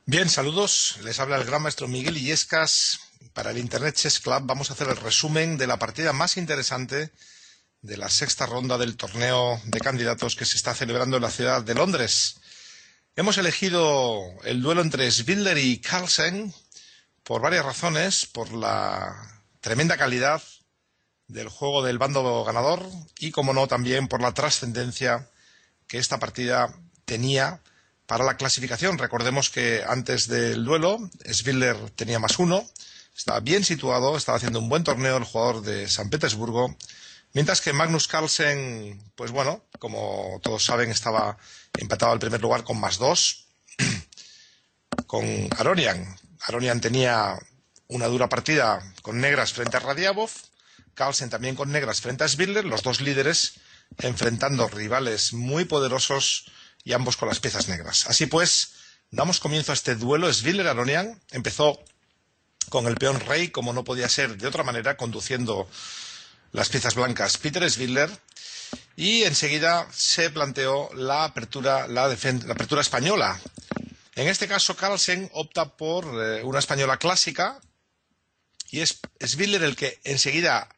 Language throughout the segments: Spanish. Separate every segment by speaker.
Speaker 1: Bien, saludos. Les habla el gran maestro Miguel Illescas. Para el Internet Chess Club vamos a hacer el resumen de la partida más interesante de la sexta ronda del torneo de candidatos que se está celebrando en la ciudad de Londres. Hemos elegido el duelo entre Svidler y Carlsen por varias razones, por la tremenda calidad del juego del bando ganador y, como no, también por la trascendencia que esta partida tenía para la clasificación. Recordemos que antes del duelo, Svidler tenía +1, estaba bien situado, estaba haciendo un buen torneo el jugador de San Petersburgo, mientras que Magnus Carlsen, pues bueno, como todos saben, estaba empatado al primer lugar con +2 con Aronian. Aronian tenía una dura partida con negras frente a Radiabov, Carlsen también con negras frente a Svidler, los dos líderes enfrentando rivales muy poderosos y ambos con las piezas negras. Así pues, damos comienzo a este duelo. Svidler-Aronian empezó con el peón rey, como no podía ser de otra manera, conduciendo las piezas blancas Peter Svidler, y enseguida se planteó la apertura española. En este caso, Carlsen opta por una española clásica, y es Svidler el que enseguida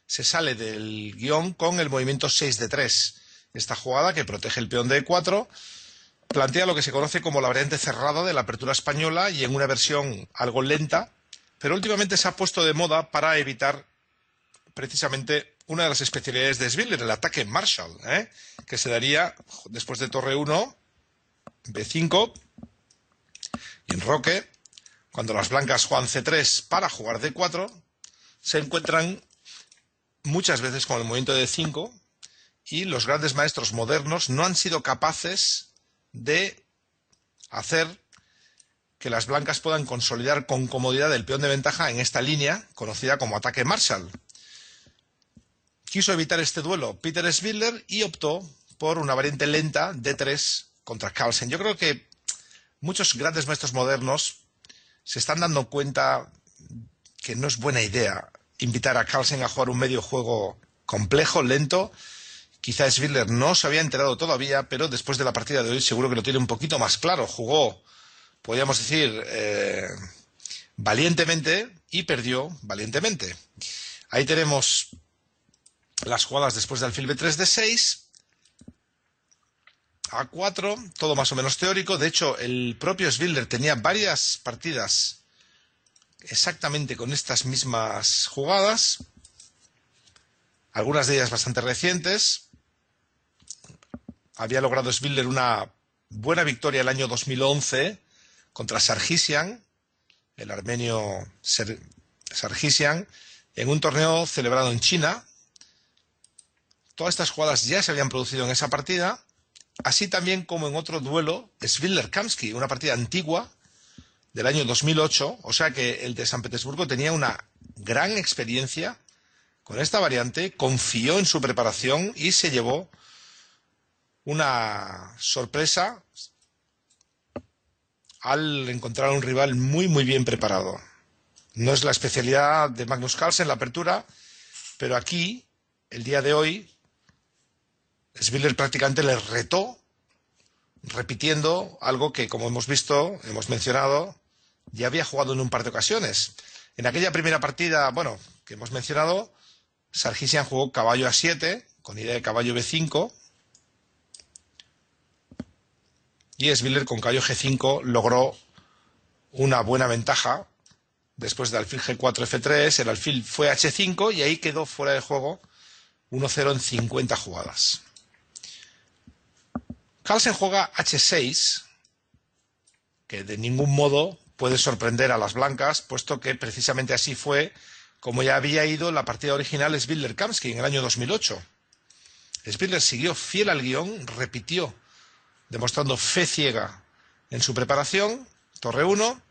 Speaker 1: se sale del guión con el movimiento 6 de 3. Esta jugada, que protege el peón de E4, plantea lo que se conoce como la variante cerrada de la apertura española, y en una versión algo lenta, pero últimamente se ha puesto de moda para evitar precisamente una de las especialidades de Svidler, el ataque Marshall, que se daría después de torre 1, B5, y en roque, cuando las blancas juegan C3 para jugar D4, se encuentran muchas veces con el movimiento de D5, y los grandes maestros modernos no han sido capaces de hacer que las blancas puedan consolidar con comodidad el peón de ventaja en esta línea conocida como ataque Marshall. Quiso evitar este duelo Peter Svidler y optó por una variante lenta D3 contra Carlsen. Yo creo que muchos grandes maestros modernos se están dando cuenta que no es buena idea invitar a Carlsen a jugar un medio juego complejo, lento. Quizá Svidler no se había enterado todavía, pero después de la partida de hoy seguro que lo tiene un poquito más claro. Jugó, podríamos decir, valientemente, y perdió valientemente. Ahí tenemos las jugadas después de alfil B3 D6, A4, todo más o menos teórico. De hecho, el propio Svidler tenía varias partidas exactamente con estas mismas jugadas, algunas de ellas bastante recientes. Había logrado Svidler una buena victoria el año 2011 contra Sargsyan, el armenio Sargsyan, en un torneo celebrado en China. Todas estas jugadas ya se habían producido en esa partida, así también como en otro duelo, Svidler-Kamsky, una partida antigua del año 2008, o sea que el de San Petersburgo tenía una gran experiencia con esta variante, confió en su preparación y se llevó una sorpresa al encontrar a un rival muy bien preparado. No es la especialidad de Magnus Carlsen la apertura, pero aquí, el día de hoy, Svidler prácticamente le retó, repitiendo algo que, como hemos visto, hemos mencionado, ya había jugado en un par de ocasiones. En aquella primera partida, que hemos mencionado, Sargsyan jugó caballo A7, con idea de caballo B5, y Svidler con caballo G5 logró una buena ventaja. Después de alfil G4 F3, el alfil fue H5 y ahí quedó fuera de juego 1-0 en 50 jugadas. Carlsen juega H6, que de ningún modo puede sorprender a las blancas, puesto que precisamente así fue como ya había ido la partida original Svidler-Kamsky en el año 2008. Svidler siguió fiel al guión, repitió, demostrando fe ciega en su preparación, torre 1,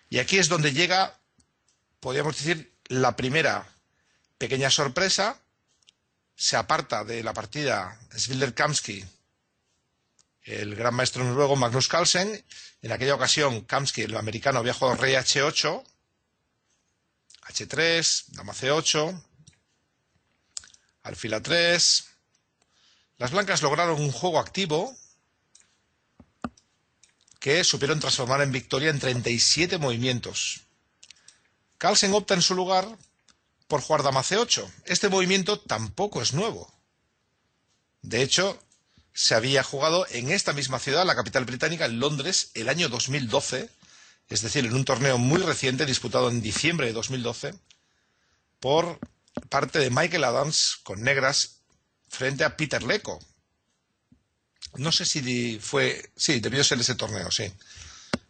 Speaker 1: y aquí es donde llega, podríamos decir, la primera pequeña sorpresa. Se aparta de la partida Svidler-Kamsky el gran maestro noruego Magnus Carlsen. En aquella ocasión, Kamsky, el americano, había jugado rey H8, H3, dama C8, alfil A3. Las blancas lograron un juego activo, que supieron transformar en victoria en 37 movimientos. Carlsen opta en su lugar por jugar dama c8. Este movimiento tampoco es nuevo. De hecho, se había jugado en esta misma ciudad, la capital británica, en Londres, el año 2012, es decir, en un torneo muy reciente, disputado en diciembre de 2012, por parte de Michael Adams con negras frente a Peter Leko. No sé si fue... Sí, debió ser ese torneo, sí.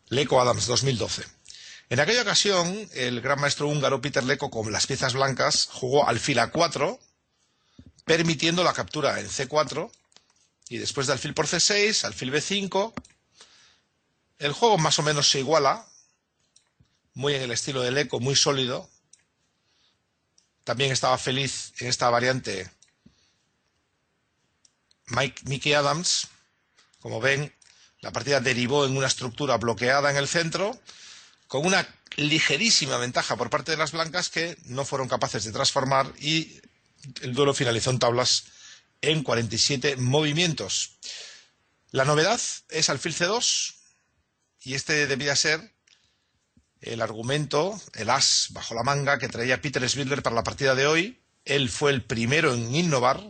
Speaker 1: Leko Adams 2012. En aquella ocasión, el gran maestro húngaro Peter Leko, con las piezas blancas, jugó alfil a4, permitiendo la captura en c4, y después de alfil por c6, alfil b5, el juego más o menos se iguala, muy en el estilo de Leko, muy sólido. También estaba feliz en esta variante Mickey Adams. Como ven, la partida derivó en una estructura bloqueada en el centro, con una ligerísima ventaja por parte de las blancas que no fueron capaces de transformar, y el duelo finalizó en tablas en 47 movimientos. La novedad es alfil c2, y este debía ser el argumento, el as bajo la manga que traía Peter Svidler para la partida de hoy. Él fue el primero en innovar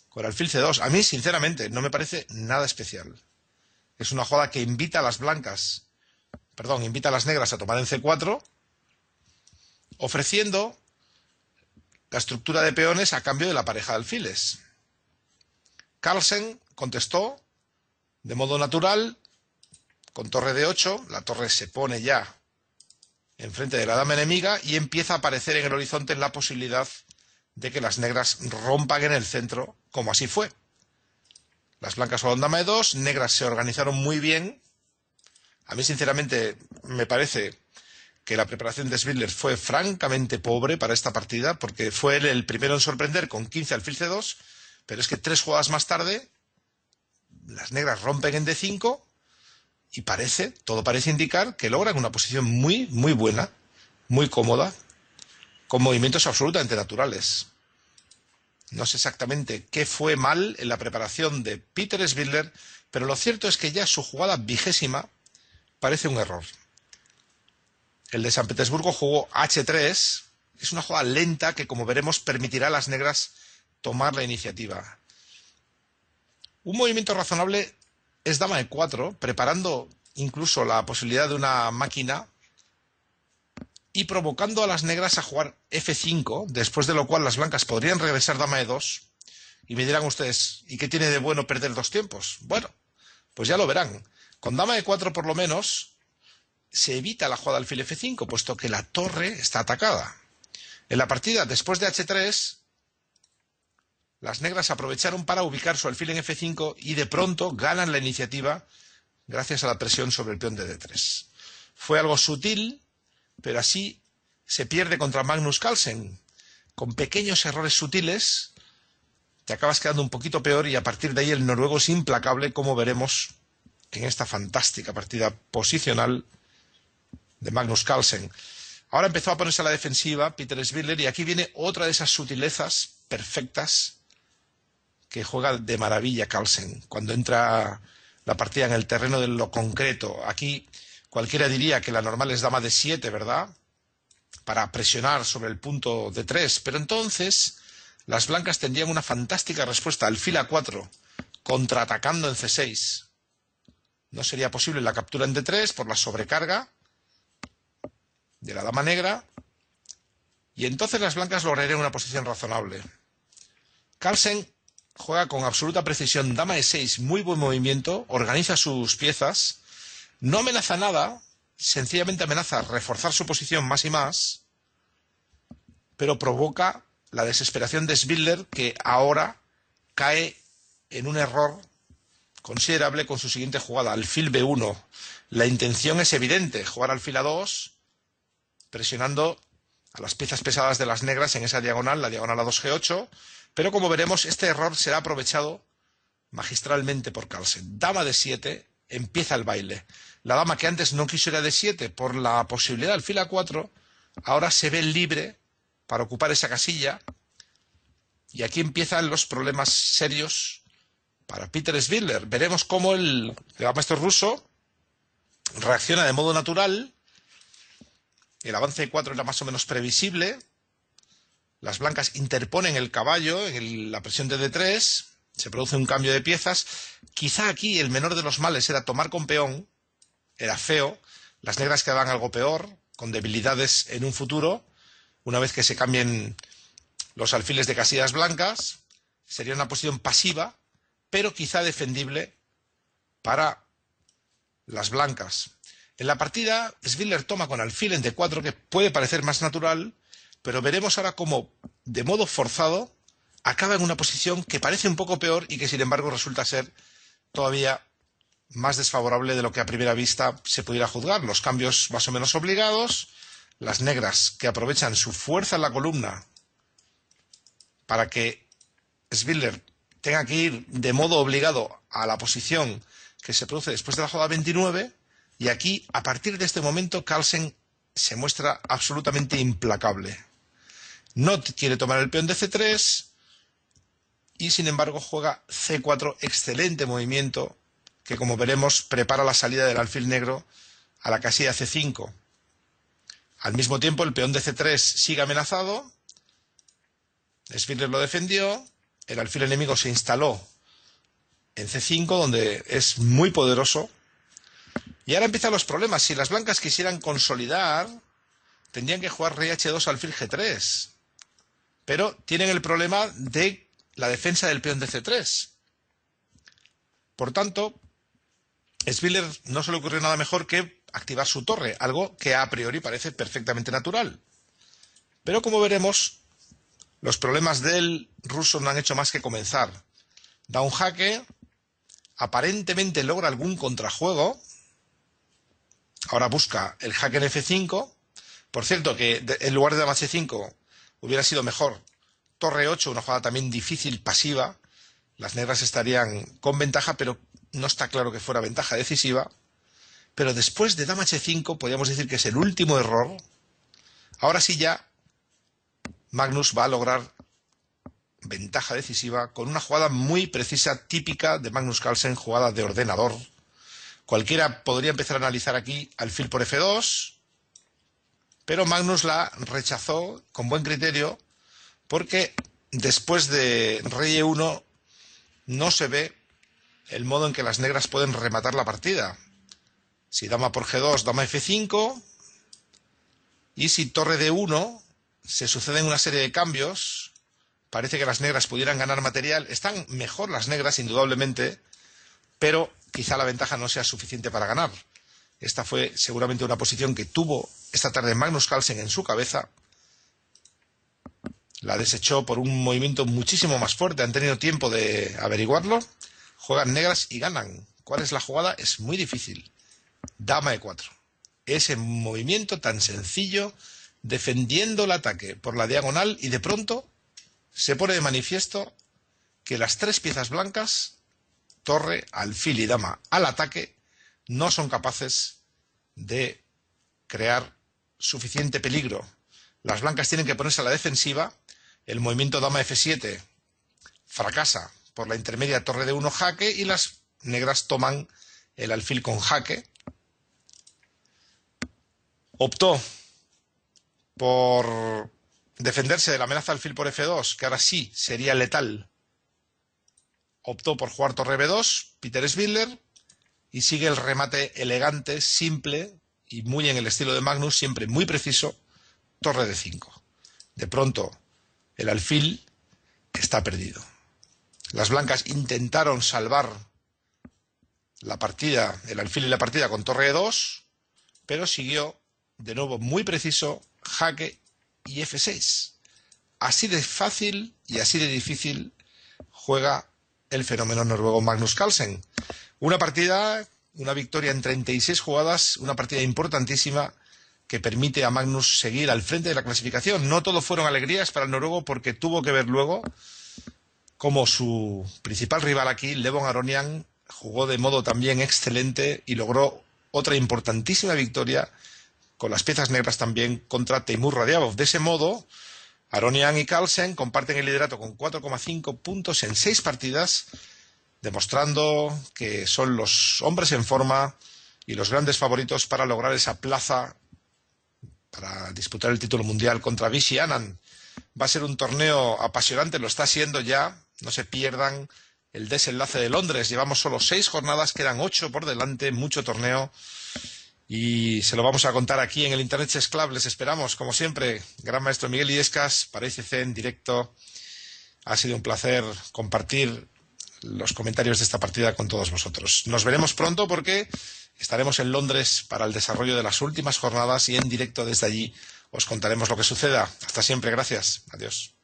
Speaker 1: con alfil c2. A mí, sinceramente, no me parece nada especial. Es una jugada que invita a las negras a tomar en c4, ofreciendo la estructura de peones a cambio de la pareja de alfiles. Carlsen contestó de modo natural con torre de 8, la torre se pone ya enfrente de la dama enemiga y empieza a aparecer en el horizonte la posibilidad de que las negras rompan en el centro, como así fue. Las blancas jugaron dama e2, negras se organizaron muy bien. A mí, sinceramente, me parece que la preparación de Svidler fue francamente pobre para esta partida, porque fue él el primero en sorprender con 15 alfil c2, pero es que 3 jugadas más tarde las negras rompen en d5 y todo parece indicar que logran una posición muy, muy buena, muy cómoda, con movimientos absolutamente naturales. No sé exactamente qué fue mal en la preparación de Peter Svidler, pero lo cierto es que ya su jugada 20ª parece un error. El de San Petersburgo jugó h3, es una jugada lenta que, como veremos, permitirá a las negras tomar la iniciativa. Un movimiento razonable es dama e4, preparando incluso la posibilidad de una máquina y provocando a las negras a jugar f5, después de lo cual las blancas podrían regresar dama e2. Y me dirán ustedes, ¿y qué tiene de bueno perder 2 tiempos? Bueno, pues ya lo verán. Con dama e4 por lo menos se evita la jugada alfil f5, puesto que la torre está atacada. En la partida después de h3, las negras aprovecharon para ubicar su alfil en f5 y de pronto ganan la iniciativa gracias a la presión sobre el peón de d3. Fue algo sutil, pero así se pierde contra Magnus Carlsen. Con pequeños errores sutiles te acabas quedando un poquito peor, y a partir de ahí el noruego es implacable, como veremos en esta fantástica partida posicional de Magnus Carlsen. Ahora empezó a ponerse a la defensiva Peter Svidler, y aquí viene otra de esas sutilezas perfectas que juega de maravilla Carlsen cuando entra la partida en el terreno de lo concreto. Aquí cualquiera diría que la normal es dama de 7, ¿verdad?, para presionar sobre el punto de 3, pero entonces las blancas tendrían una fantástica respuesta, alfil a4, contraatacando en c6. No sería posible la captura en d3 por la sobrecarga de la dama negra, y entonces las blancas lograrían una posición razonable. Carlsen juega con absoluta precisión dama e6, muy buen movimiento, organiza sus piezas, no amenaza nada, sencillamente amenaza reforzar su posición más y más, pero provoca la desesperación de Svidler, que ahora cae en un error considerable con su siguiente jugada, alfil b1. La intención es evidente, jugar alfil a2, presionando a las piezas pesadas de las negras en esa diagonal, la diagonal a2 g8, pero como veremos, este error será aprovechado magistralmente por Carlsen. Dama de 7, empieza el baile. La dama que antes no quiso ir a d7 por la posibilidad de alfil a4, ahora se ve libre para ocupar esa casilla, y aquí empiezan los problemas serios para Peter Svidler. Veremos cómo el maestro ruso reacciona de modo natural. El avance de 4 era más o menos previsible. Las blancas interponen el caballo en la presión de D3. Se produce un cambio de piezas. Quizá aquí el menor de los males era tomar con peón. Era feo. Las negras quedaban algo peor, con debilidades en un futuro. Una vez que se cambien los alfiles de casillas blancas, sería una posición pasiva, pero quizá defendible para las blancas. En la partida, Spiller toma con alfil en D4, que puede parecer más natural, pero veremos ahora cómo, de modo forzado, acaba en una posición que parece un poco peor y que, sin embargo, resulta ser todavía más desfavorable de lo que a primera vista se pudiera juzgar. Los cambios más o menos obligados, las negras que aprovechan su fuerza en la columna para que Spiller tenga que ir de modo obligado a la posición que se produce después de la jugada 29, y aquí, a partir de este momento, Carlsen se muestra absolutamente implacable. No quiere tomar el peón de C3 y, sin embargo, juega C4, excelente movimiento, que, como veremos, prepara la salida del alfil negro a la casilla C5. Al mismo tiempo, el peón de C3 sigue amenazado. Spiller lo defendió. El alfil enemigo se instaló en C5, donde es muy poderoso. Y ahora empiezan los problemas. Si las blancas quisieran consolidar, tendrían que jugar rey H2, alfil G3. Pero tienen el problema de la defensa del peón de C3. Por tanto, Spiller no se le ocurrió nada mejor que activar su torre, algo que a priori parece perfectamente natural. Pero, como veremos, los problemas del ruso no han hecho más que comenzar. Da un jaque, aparentemente logra algún contrajuego. Ahora busca el jaque en F5. Por cierto, que en lugar de dama H5 hubiera sido mejor torre 8, una jugada también difícil, pasiva. Las negras estarían con ventaja, pero no está claro que fuera ventaja decisiva. Pero después de dama H5, podríamos decir que es el último error. Ahora sí ya Magnus va a lograr ventaja decisiva con una jugada muy precisa, típica de Magnus Carlsen, jugada de ordenador. Cualquiera podría empezar a analizar aquí alfil por F2, pero Magnus la rechazó con buen criterio, porque después de rey E1 no se ve el modo en que las negras pueden rematar la partida. Si dama por G2, dama F5, y si torre D1, se suceden una serie de cambios. Parece que las negras pudieran ganar material. Están mejor las negras, indudablemente, pero quizá la ventaja no sea suficiente para ganar. Esta fue seguramente una posición que tuvo esta tarde Magnus Carlsen en su cabeza. La desechó por un movimiento muchísimo más fuerte. Han tenido tiempo de averiguarlo. Juegan negras y ganan. ¿Cuál es la jugada? Es muy difícil. Dama E4. Ese movimiento tan sencillo, defendiendo el ataque por la diagonal, y de pronto se pone de manifiesto que las tres piezas blancas, torre, alfil y dama al ataque, no son capaces de crear suficiente peligro. Las blancas tienen que ponerse a la defensiva. El movimiento dama F7 fracasa por la intermedia torre de 1 jaque, y las negras toman el alfil con jaque. Optó por defenderse de la amenaza alfil por F2, que ahora sí sería letal. Optó por jugar torre B2, Peter Spiller, y sigue el remate elegante, simple y muy en el estilo de Magnus, siempre muy preciso, torre D5. De pronto, el alfil está perdido. Las blancas intentaron salvar la partida, el alfil y la partida, con torre E2, pero siguió de nuevo muy preciso, jaque y F6. Así de fácil y así de difícil juega el fenómeno noruego Magnus Carlsen. Una partida, una victoria en 36 jugadas, una partida importantísima que permite a Magnus seguir al frente de la clasificación. No todo fueron alegrías para el noruego, porque tuvo que ver luego cómo su principal rival aquí, Levon Aronian, jugó de modo también excelente y logró otra importantísima victoria con las piezas negras también contra Teimur Radiabov. De ese modo, Aronian y Carlsen comparten el liderato con 4,5 puntos en 6 partidas, demostrando que son los hombres en forma y los grandes favoritos para lograr esa plaza para disputar el título mundial contra Vishy Anand. Va a ser un torneo apasionante, lo está siendo ya. No se pierdan el desenlace de Londres. Llevamos solo 6 jornadas, quedan 8 por delante, mucho torneo. Y se lo vamos a contar aquí en el Internet Chess Club. Les esperamos, como siempre. Gran maestro Miguel Illescas para ICC en directo. Ha sido un placer compartir los comentarios de esta partida con todos vosotros. Nos veremos pronto porque estaremos en Londres para el desarrollo de las últimas jornadas y en directo desde allí os contaremos lo que suceda. Hasta siempre, gracias. Adiós.